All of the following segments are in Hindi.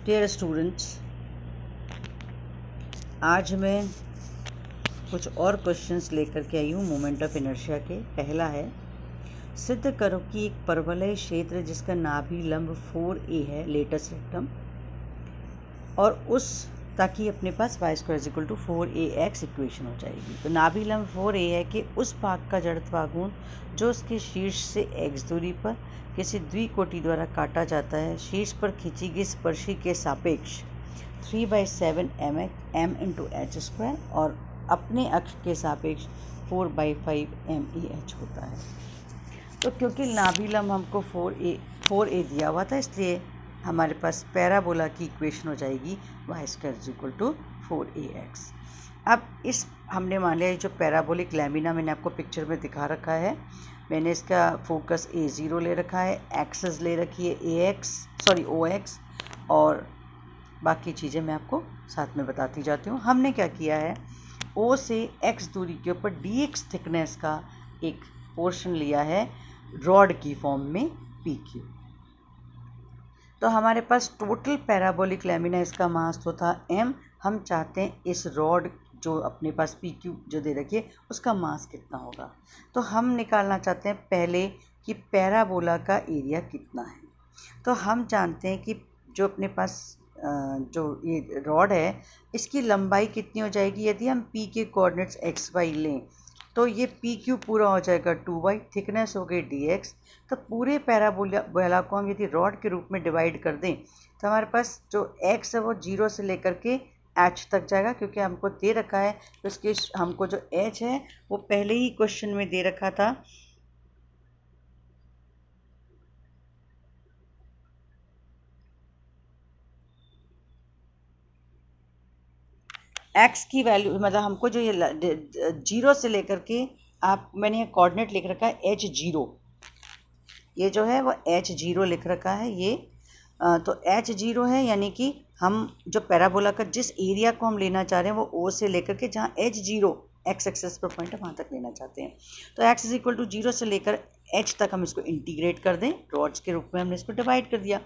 डियर स्टूडेंट्स, आज मैं कुछ और क्वेश्चंस लेकर के आई हूँ मोमेंट ऑफ इनर्शिया के। पहला है, सिद्ध करो कि एक परवलय क्षेत्र जिसका नाभि लंब 4a है लेटस रेक्टम और उस ताकि अपने पास y² 4ax इक्वेशन हो जाएगी। तो नाभि लंब 4a है कि उस भाग का जड़त्वाघूर्ण जो उसके शीर्ष से x दूरी पर किसी द्विकोटि द्वारा काटा जाता है, शीर्ष पर खींची गई स्पर्शी के सापेक्ष 3/7 m इंटू h स्क्वायर और अपने अक्ष के सापेक्ष 4/5 mAh होता है। तो क्योंकि नाभि लंब हमको 4a दिया हुआ था, इसलिए हमारे पास पैराबोला की इक्वेशन हो जाएगी y² 4ax। अब इस हमने मान लिया जो पैराबोलिक लैमिना मैंने आपको पिक्चर में दिखा रखा है, मैंने इसका फोकस a0 ले रखा है, एक्सेस ले रखी है OX और बाकी चीज़ें मैं आपको साथ में बताती जाती हूँ। हमने क्या किया है, O से x दूरी के ऊपर dx थिकनेस का एक पोर्शन लिया है रॉड की फॉर्म में PQ। तो हमारे पास टोटल पैराबोलिक लैमिना इसका मास तो था m। हम चाहते हैं इस रॉड जो अपने पास PQ जो दे रखी है उसका मास कितना होगा। तो हम निकालना चाहते हैं पहले कि पैराबोला का एरिया कितना है। तो हम जानते हैं कि जो अपने पास जो ये रॉड है इसकी लंबाई कितनी हो जाएगी। यदि हम P के कोऑर्डिनेट्स XY लें तो ये PQ पूरा हो जाएगा 2y, थिकनेस हो गई dx। तो पूरे पैराबोला को हम यदि रॉड के रूप में डिवाइड कर दें तो हमारे पास जो x है वो 0 से लेकर के h तक जाएगा, क्योंकि हमको दे रखा है तो इसके हमको जो h है वो पहले ही क्वेश्चन में दे रखा था। x की वैल्यू मतलब हमको जो ये 0 से लेकर के मैंने ये कोऑर्डिनेट लिख रखा है h0, ये जो है वो h0 लिख रखा है ये। तो h0 है, यानी कि हम जो पैराबोला का जिस एरिया को हम लेना चाह रहे हैं वो O से लेकर के जहाँ h0 x एक्सेस पर पॉइंट है वहाँ तक लेना चाहते हैं। तो x = 0 से लेकर h तक हम इसको इंटीग्रेट कर दें, रॉड्स के रूप में हमने इसको डिवाइड कर दिया।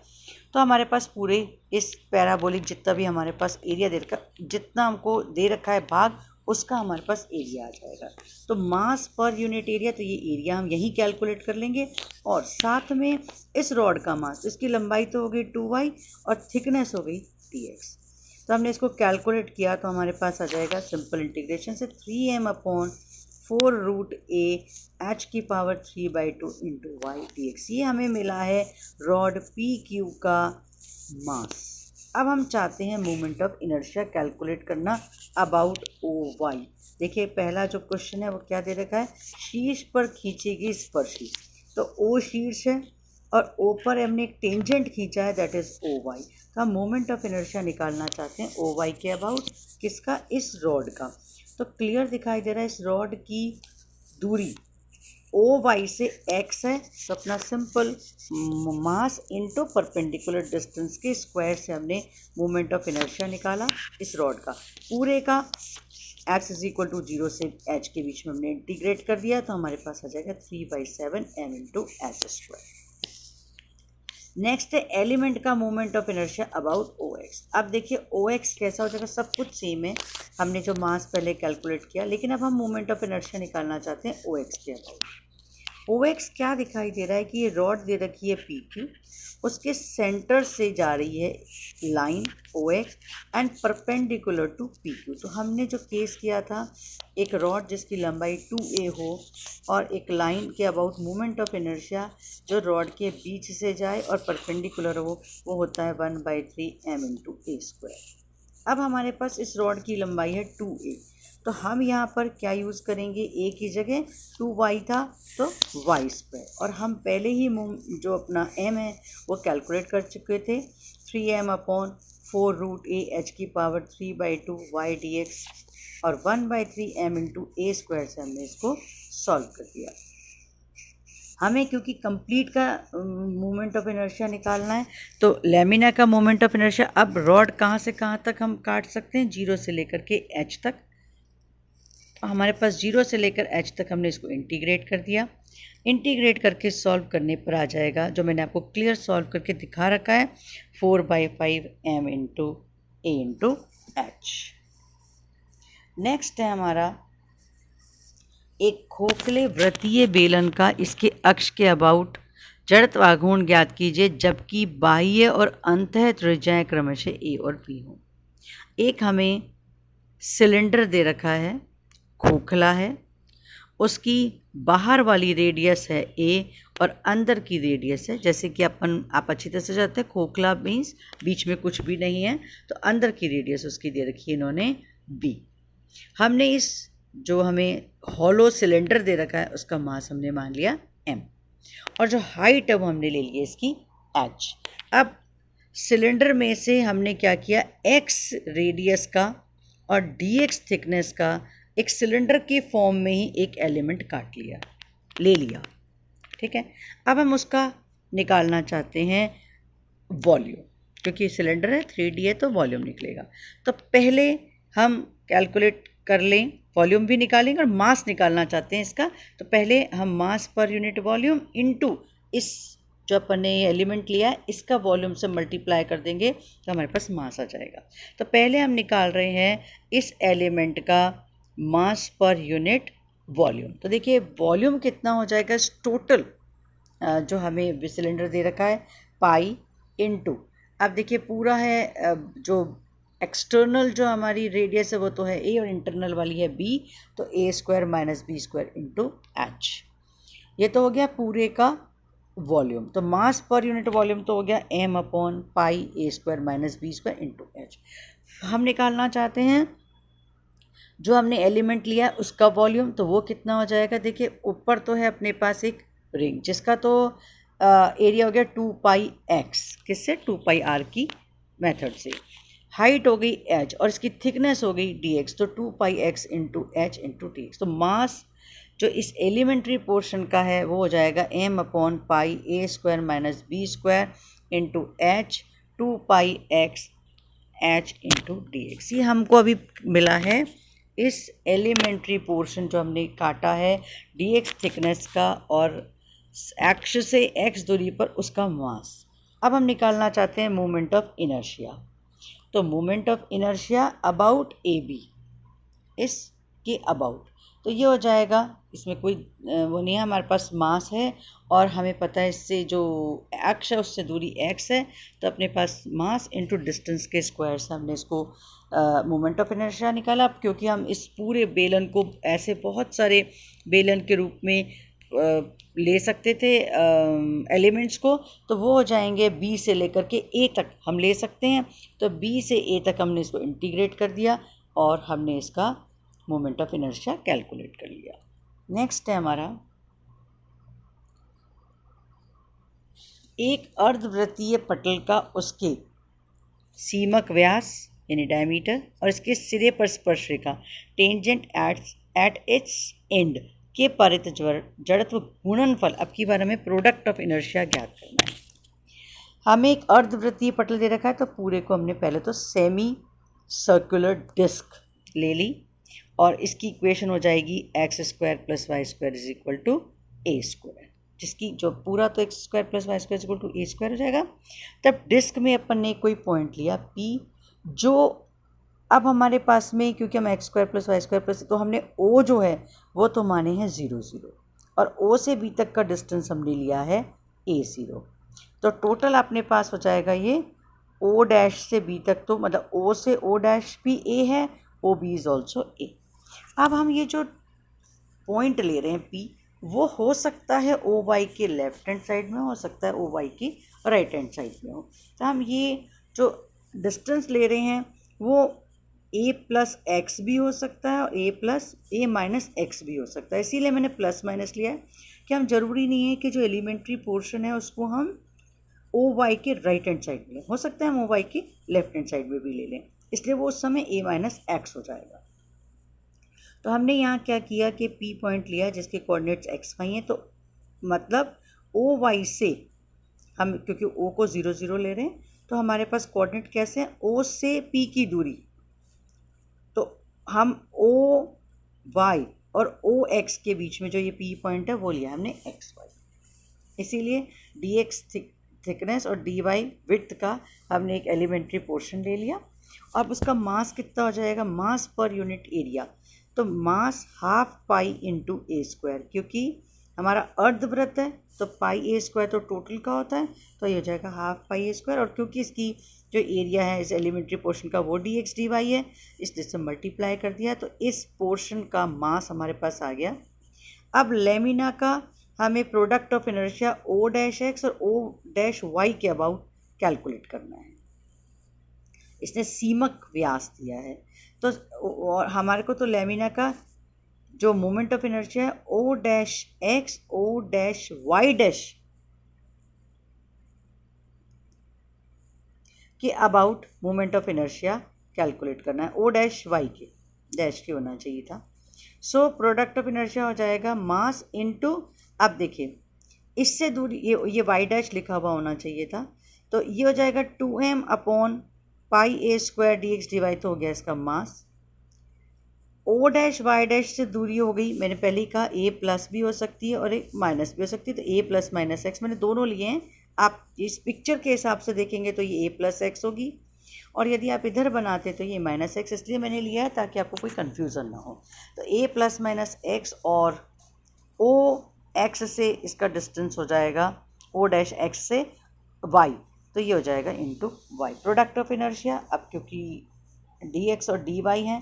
तो हमारे पास पूरे इस पैराबोलिक जितना भी हमारे पास एरिया दे रखा, जितना हमको दे रखा है भाग, उसका हमारे पास एरिया आ जाएगा। तो मास पर यूनिट एरिया, तो ये एरिया हम यहीं कैलकुलेट कर लेंगे और साथ में इस रॉड का मास, इसकी लंबाई तो हो गई 2y और थिकनेस हो गई dx। तो हमने इसको कैलकुलेट किया तो हमारे पास आ जाएगा सिंपल इंटीग्रेशन से 3m/4√a h⁴ into y dx। ये हमें मिला है रॉड PQ का मास। अब हम चाहते हैं मोमेंट ऑफ इनर्शिया कैलकुलेट करना अबाउट OY। देखिए पहला जो क्वेश्चन है वो क्या दे रखा है, शीर्ष पर खींची गई स्पर्शी। तो O शीर्ष है और O पर हमने एक टेंजेंट खींचा है, दैट इज OY। तो हम मोमेंट ऑफ इनर्शिया निकालना चाहते हैं OY के अबाउट, किसका, इस रॉड का। तो क्लियर दिखाई दे रहा है इस रॉड की दूरी OY से x है, तो अपना simple mass into perpendicular distance के स्क्वायर से हमने मोमेंट ऑफ इनर्शिया निकाला इस रॉड का। पूरे का x = 0 से h के बीच में हमने इंटीग्रेट कर दिया, तो हमारे पास आ जाएगा 3/7 m इंटू h²। नेक्स्ट है एलिमेंट का moment of inertia about OX। अब देखिए OX कैसा हो जाएगा, सब कुछ सेम है, हमने जो मास पहले कैलकुलेट किया, लेकिन अब हम मोमेंट ऑफ इनर्शिया निकालना चाहते हैं OX के अबाउट। OX क्या दिखाई दे रहा है कि ये रॉड दे रखी है PQ, उसके सेंटर से जा रही है line OX and perpendicular to PQ। तो हमने जो केस किया था, एक रॉड जिसकी लंबाई 2a हो और एक लाइन के अबाउट मोमेंट ऑफ इनर्शिया जो रॉड के बीच से जाए और परपेंडिकुलर हो, वो होता है 1/3 m इंटू a²। अब हमारे पास इस रॉड की लंबाई है 2a, तो हम यहाँ पर क्या यूज़ करेंगे, a की जगह 2y था तो y², और हम पहले ही जो अपना m है वो कैलकुलेट कर चुके थे, 3m/4√a h⁴ 3/2 y dx और 1/3 m इंटू a² से हमने इसको सॉल्व कर दिया। हमें क्योंकि कंप्लीट का मोमेंट ऑफ इनर्शिया निकालना है, तो लैमिना का मोमेंट ऑफ इनर्शिया, अब रॉड कहाँ से कहाँ तक हम काट सकते हैं, 0 से लेकर के h तक। हमारे पास 0 से लेकर h तक हमने इसको इंटीग्रेट कर दिया। इंटीग्रेट करके सॉल्व करने पर आ जाएगा, जो मैंने आपको क्लियर सॉल्व करके दिखा रखा है, 4/5 m इंटू ए इंटू एच। नेक्स्ट है हमारा एक खोखले वृत्तीय बेलन का इसके अक्ष के अबाउट जड़त्व आघूर्ण ज्ञात कीजिए जबकि बाह्य और अंतः त्रिज्याएं क्रमशः ए और बी हों। एक हमें सिलेंडर दे रखा है, खोखला है, उसकी बाहर वाली रेडियस है ए और अंदर की रेडियस है, जैसे कि आप अच्छी तरह से जानते हैं खोखला मीन्स बीच में कुछ भी नहीं है, तो अंदर की रेडियस उसकी दे रखी है इन्होंने बी। हमने इस जो हमें हॉलो सिलेंडर दे रखा है उसका मास हमने मान लिया m और जो हाइट है वो हमने ले लिया इसकी h। अब सिलेंडर में से हमने क्या किया, x रेडियस का और dx थिकनेस का एक सिलेंडर के फॉर्म में ही एक एलिमेंट काट लिया, ले लिया, ठीक है। अब हम उसका निकालना चाहते हैं वॉल्यूम, क्योंकि सिलेंडर है 3D है तो वॉल्यूम निकलेगा। तो पहले हम कैलकुलेट कर लें, वॉल्यूम भी निकालेंगे और मास निकालना चाहते हैं इसका, तो पहले हम मास पर यूनिट वॉल्यूम इनटू इस जो अपन ने ये एलिमेंट लिया है इसका वॉल्यूम से मल्टीप्लाई कर देंगे तो हमारे पास मास आ जाएगा। तो पहले हम निकाल रहे हैं इस एलिमेंट का मास पर यूनिट वॉल्यूम। तो देखिए वॉल्यूम कितना हो जाएगा, टोटल जो हमें सिलेंडर दे रखा है पाई इनटू, अब देखिए पूरा है जो एक्सटर्नल जो हमारी रेडियस है वो तो है ए और इंटरनल वाली है बी, तो a² - b² इंटू एच। ये तो हो गया पूरे का वॉल्यूम। तो मास पर यूनिट वॉल्यूम तो हो गया m/π a² - b² into H. हम निकालना चाहते हैं जो हमने एलिमेंट लिया उसका वॉल्यूम, तो वो कितना हो जाएगा, देखिए ऊपर तो है अपने पास एक रिंग जिसका तो एरिया हो गया 2πx, किससे 2πr की मेथड से, हाइट हो गई h और इसकी थिकनेस हो गई dx, तो 2πx into H into dx। तो मास जो इस एलिमेंट्री पोर्शन का है वो हो जाएगा m/π a² - b² into H 2πx h into dx। ये हमको अभी मिला है इस एलिमेंट्री पोर्शन जो हमने काटा है dx थिकनेस का और एक्स से x दूरी पर उसका मास। अब हम निकालना चाहते हैं मोमेंट ऑफ इनर्शिया। तो moment of inertia about A B, इसके अबाउट, तो ये हो जाएगा, इसमें कोई वो नहीं है, हमारे पास मास है और हमें पता है इससे जो एक्स है उससे दूरी x है, तो अपने पास मास इनटू डिस्टेंस के स्क्वायर से हमने इसको मोमेंट ऑफ इनर्शिया निकाला। अब क्योंकि हम इस पूरे बेलन को ऐसे बहुत सारे बेलन के रूप में ले सकते थे एलिमेंट्स को, तो वो हो जाएंगे b से लेकर के a तक हम ले सकते हैं। तो b से a तक हमने इसको इंटीग्रेट कर दिया और हमने इसका मोमेंट ऑफ इनर्शिया कैलकुलेट कर लिया। नेक्स्ट है हमारा एक अर्धवृत्तीय पटल का उसके सीमक व्यास यानी डायमीटर और इसके सिरे पर स्पर्श रेखा टेंजेंट एट इट्स एंड के पारित जड़त्व गुणनफल, अब की बार हमें प्रोडक्ट ऑफ इनर्शिया ज्ञात करना है। हमें एक अर्धवृत्तीय पटल दे रखा है तो पूरे को हमने पहले तो सेमी सर्कुलर डिस्क ले ली और इसकी इक्वेशन हो जाएगी x² + y² = a², जिसकी जो पूरा तो x² + y² = a² हो जाएगा। तब डिस्क में अपन ने कोई पॉइंट लिया P, जो अब हमारे पास में क्योंकि हम x² + y² तो हमने O जो है वो तो माने हैं 0 0 और O से B तक का डिस्टेंस हमने लिया है a0। तो टोटल अपने पास हो जाएगा ये O' से B तक, तो मतलब O से O' भी A है, OB इज़ ऑल्सो A। अब हम ये जो पॉइंट ले रहे हैं P, वो हो सकता है OY के लेफ्ट हैंड साइड में, हो सकता है OY की राइट हैंड साइड में हो। तो हम ये जो डिस्टेंस ले रहे हैं वो a + x भी हो सकता है और a - x भी हो सकता है, इसीलिए मैंने प्लस माइनस लिया है कि हम ज़रूरी नहीं है कि जो एलिमेंट्री पोर्शन है उसको हम OY के राइट हैंड साइड में लें, हो सकता है हम OY की लेफ्ट हैंड साइड में भी ले लें, इसलिए वो उस समय a - x हो जाएगा। तो हमने यहाँ क्या किया कि P पॉइंट लिया जिसके कोऑर्डिनेट्स x y हैं, तो मतलब OY से हम क्योंकि O को 0 0 ले रहे हैं तो हमारे पास कोऑर्डिनेट कैसे हैं, O से P की दूरी, तो हम OY और ओ एक्स के बीच में जो ये पी पॉइंट है वो लिया हमने एक्स वाई, इसीलिए डी एक्स थिकनेस और डी वाई विड्थ का हमने एक एलिमेंट्री पोर्शन ले लिया। अब उसका मास कितना हो जाएगा, मास पर यूनिट एरिया, तो मास हाफ पाई इंटू ए स्क्वायर, क्योंकि हमारा अर्धवृत्त है तो पाई ए स्क्वायर तो टोटल का होता है, तो ये हो जाएगा हाफ पाई ए स्क्वायर, और क्योंकि इसकी जो एरिया है इस एलिमेंट्री पोर्शन का वो डी एक्स डी वाई है, इसलिए से मल्टीप्लाई कर दिया, तो इस पोर्शन का मास हमारे पास आ गया। अब लेमिना का हमें product of inertia O dash X और ओ डैश वाई के अबाउट कैलकुलेट करना है। इसने सीमक व्यास दिया है, तो और हमारे को तो लेमिना का जो मोमेंट ऑफ इनर्शिया है O dash X O dash Y dash के about moment of inertia calculate करना है, ओ डैश वाई के डैश के होना चाहिए था। सो प्रोडक्ट ऑफ इनर्शिया हो जाएगा मास इनटू, अब देखिए इससे दूर ये वाई डैश लिखा हुआ होना चाहिए था, तो ये हो जाएगा 2m upon pi a square d x d y, तो हो गया इसका mass. O dash Y dash से दूरी हो गई, मैंने पहले ही कहा ए प्लस भी हो सकती है और एक माइनस भी हो सकती है, तो ए प्लस माइनस एक्स मैंने दोनों लिए हैं। आप इस पिक्चर के हिसाब से देखेंगे तो ये ए प्लस एक्स होगी, और यदि आप इधर बनाते तो ये माइनस एक्स, इसलिए मैंने लिया है ताकि आपको कोई कन्फ्यूज़न ना हो। तो ए प्लस माइनस एक्स और ओ एक्स से इसका डिस्टेंस हो जाएगा ओ डैश एक्स से वाई, तो ये हो जाएगा into Y product of inertia. अब क्योंकि डी एक्स और डी वाई हैं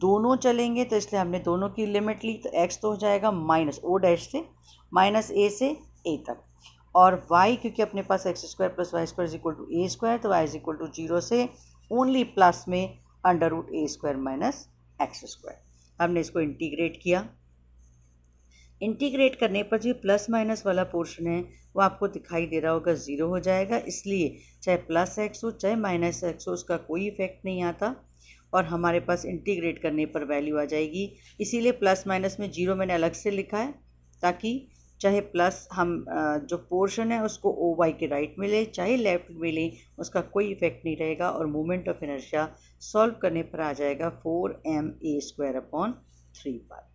दोनों चलेंगे, तो इसलिए हमने दोनों की लिमिट ली, तो एक्स तो हो जाएगा माइनस ओ डैश से माइनस ए से ए तक, और y क्योंकि अपने पास X square plus Y square is equal to a square, तो y इज इक्वल टू 0 से ओनली प्लस में under root a square minus X square. हमने इसको इंटीग्रेट किया, इंटीग्रेट करने पर जो प्लस माइनस वाला पोर्शन है वो आपको दिखाई दे रहा होगा 0 हो जाएगा, इसलिए चाहे प्लस एक्स हो चाहे माइनस एक्स हो उसका कोई इफेक्ट नहीं आता, और हमारे पास इंटीग्रेट करने पर वैल्यू आ जाएगी। इसीलिए प्लस माइनस में 0 मैंने अलग से लिखा है, ताकि चाहे प्लस हम जो पोर्शन है उसको ओ वाई के राइट में ले चाहे लेफ्ट में ले उसका कोई इफेक्ट नहीं रहेगा, और मोमेंट ऑफ इनर्शिया सॉल्व करने पर आ जाएगा 4m a² अपॉन 3 पाई।